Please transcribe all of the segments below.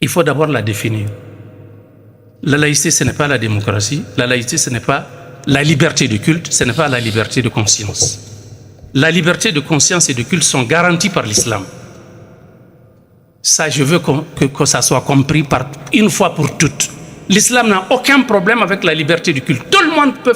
il faut d'abord la définir. La laïcité, ce n'est pas la démocratie. La laïcité, ce n'est pas la liberté de culte. Ce n'est pas la liberté de conscience. La liberté de conscience et de culte sont garanties par l'islam. Ça, je veux que ça soit compris une fois pour toutes. L'islam n'a aucun problème avec la liberté du culte. Tout le monde peut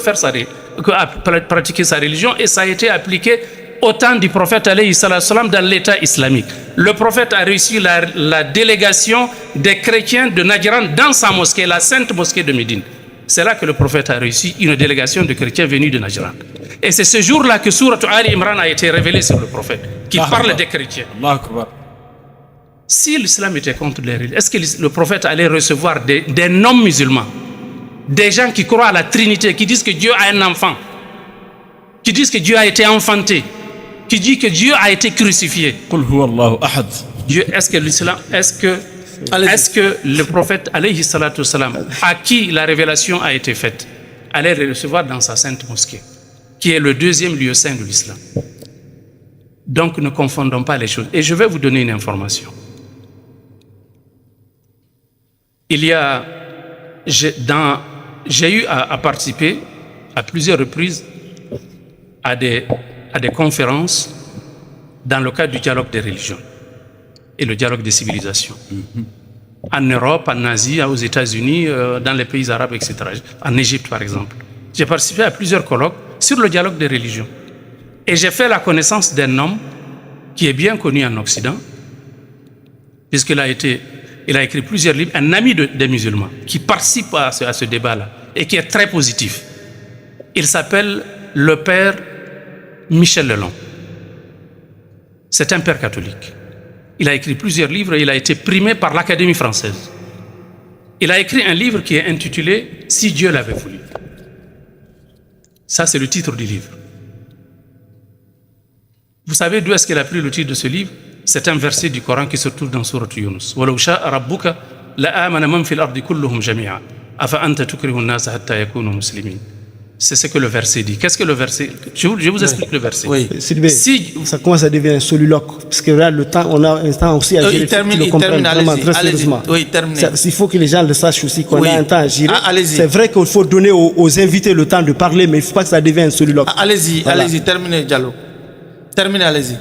pratiquer sa religion et ça a été appliqué au temps du prophète alayhi salam dans l'État islamique. Le prophète a reçu la délégation des chrétiens de Najran dans sa mosquée, la sainte mosquée de Médine. C'est là que le prophète a reçu une délégation de chrétiens venus de Najran. Et c'est ce jour-là que Sourate Ali Imran a été révélée sur le prophète, qui parle des chrétiens. Si l'islam était contre les religions, est-ce que le prophète allait recevoir des non-musulmans, des gens qui croient à la Trinité, qui disent que Dieu a un enfant, qui disent que Dieu a été enfanté, qui disent que Dieu a été crucifié? Dieu, est-ce que le prophète alayhi salatu salam, à qui la révélation a été faite, allait le recevoir dans sa sainte mosquée, qui est le deuxième lieu saint de l'islam? Donc ne confondons pas les choses. Et je vais vous donner une information. J'ai eu à participer à plusieurs reprises à des conférences dans le cadre du dialogue des religions et le dialogue des civilisations. En Europe, en Asie, aux États-Unis, dans les pays arabes, etc. En Égypte, par exemple. J'ai participé à plusieurs colloques sur le dialogue des religions. Et j'ai fait la connaissance d'un homme qui est bien connu en Occident, puisqu'il a écrit plusieurs livres, un ami des musulmans, qui participe à ce débat-là et qui est très positif. Il s'appelle le père Michel Lelon. C'est un père catholique. Il a écrit plusieurs livres et il a été primé par l'Académie française. Il a écrit un livre qui est intitulé « Si Dieu l'avait voulu ». Ça, c'est le titre du livre. Vous savez d'où est-ce qu'il a pris le titre de ce livre? C'est un verset du Coran qui se trouve dans Sourate Yunus. وَلَوْ شَاءَ رَبُّكَ لَآمَنَ مَنْ فِي الْأَرْضِ كُلُّهُمْ جَمِيعًا أَفَأَنْتَ تُكْرِهُ النَّاسَ حَتَّى يَكُونُوا مُسْلِمِينَ. C'est ce que le verset dit. Qu'est-ce que le verset? Je vous explique le verset. Oui. Ça commence à devenir un soliloque. Parce que là, le temps, on a un temps aussi à gérer. Il termine, allez-y. Oui, terminez. Il faut que les gens le sachent aussi, qu'on a un temps à gérer. C'est vrai qu'il faut donner aux invités le temps de parler, mais il ne faut pas que ça devienne un soliloque. Allez-y, terminez, Diallo. Terminez, allez-y.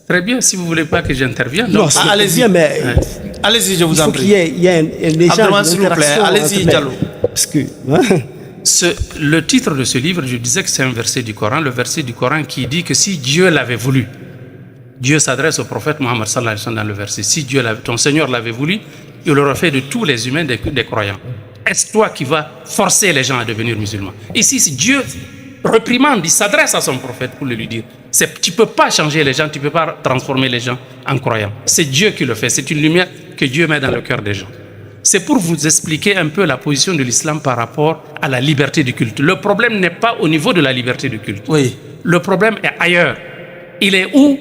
Très bien, si vous ne voulez pas que j'intervienne. Non, allez-y, mais... Allez-y, je vous en prie. Il y a un échange, s'il vous plaît, allez-y, Diallo. Parce que... Le titre de ce livre, je disais que c'est un verset du Coran, le verset du Coran qui dit que si Dieu l'avait voulu, Dieu s'adresse au prophète Mohammed sallallahu alayhi wa sallam dans le verset, si ton Seigneur l'avait voulu, il aurait fait de tous les humains des croyants. Est-ce toi qui vas forcer les gens à devenir musulmans? Ici, si Dieu réprimande, il s'adresse à son prophète pour le lui dire. Tu ne peux pas changer les gens, tu ne peux pas transformer les gens en croyants. C'est Dieu qui le fait, c'est une lumière que Dieu met dans le cœur des gens. C'est pour vous expliquer un peu la position de l'islam par rapport à la liberté du culte. Le problème n'est pas au niveau de la liberté du culte. Oui. Le problème est ailleurs. Il est où?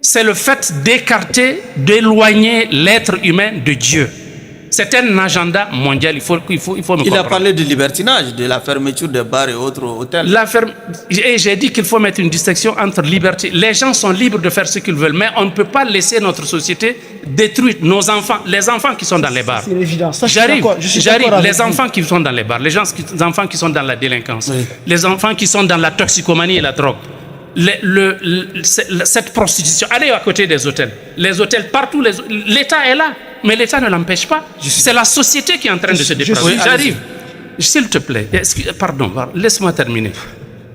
C'est le fait d'écarter, d'éloigner l'être humain de Dieu. C'est un agenda mondial, il faut me comprendre. Il a parlé de libertinage, de la fermeture des bars et autres hôtels. Et j'ai dit qu'il faut mettre une distinction entre liberté. Les gens sont libres de faire ce qu'ils veulent, mais on ne peut pas laisser notre société détruire nos enfants, les enfants qui sont dans les bars. C'est une évidence. J'arrive. Les enfants qui sont dans les bars, les enfants qui sont dans la délinquance, oui. Les enfants qui sont dans la toxicomanie et la drogue. Cette prostitution, allez à côté des hôtels. Les hôtels partout, l'État est là, mais l'État ne l'empêche pas. C'est la société qui est en train de se déplacer. J'arrive. S'il te plaît, pardon, laisse-moi terminer.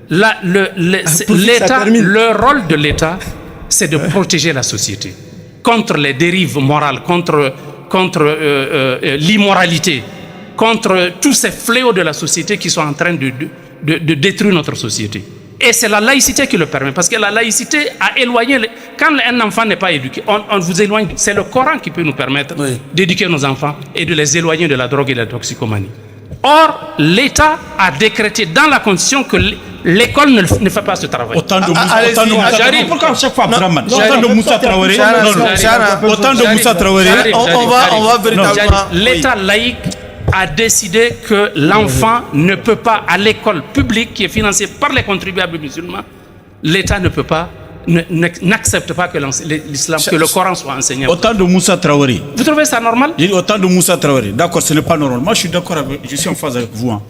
Le rôle de l'État, c'est de protéger la société contre les dérives morales, contre l'immoralité, contre tous ces fléaux de la société qui sont en train de détruire notre société. Et c'est la laïcité qui le permet, parce que la laïcité a éloigné... Quand un enfant n'est pas éduqué, on vous éloigne. C'est le Coran qui peut nous permettre d'éduquer nos enfants et de les éloigner de la drogue et de la toxicomanie. Or, l'État a décrété dans la Constitution que l'école ne fait pas ce travail. Autant de Moussa Traoré. Autant de Moussa Traoré. On va véritablement... L'État laïque a décidé que l'enfant ne peut pas, à l'école publique qui est financée par les contribuables musulmans, l'État ne peut pas n'acceptent pas que l'islam, que le Coran soit enseigné. Autant de Moussa Traoré. Vous trouvez ça normal? Autant de Moussa Traoré. D'accord, ce n'est pas normal. Moi, je suis d'accord je suis en phase avec vous. Hein.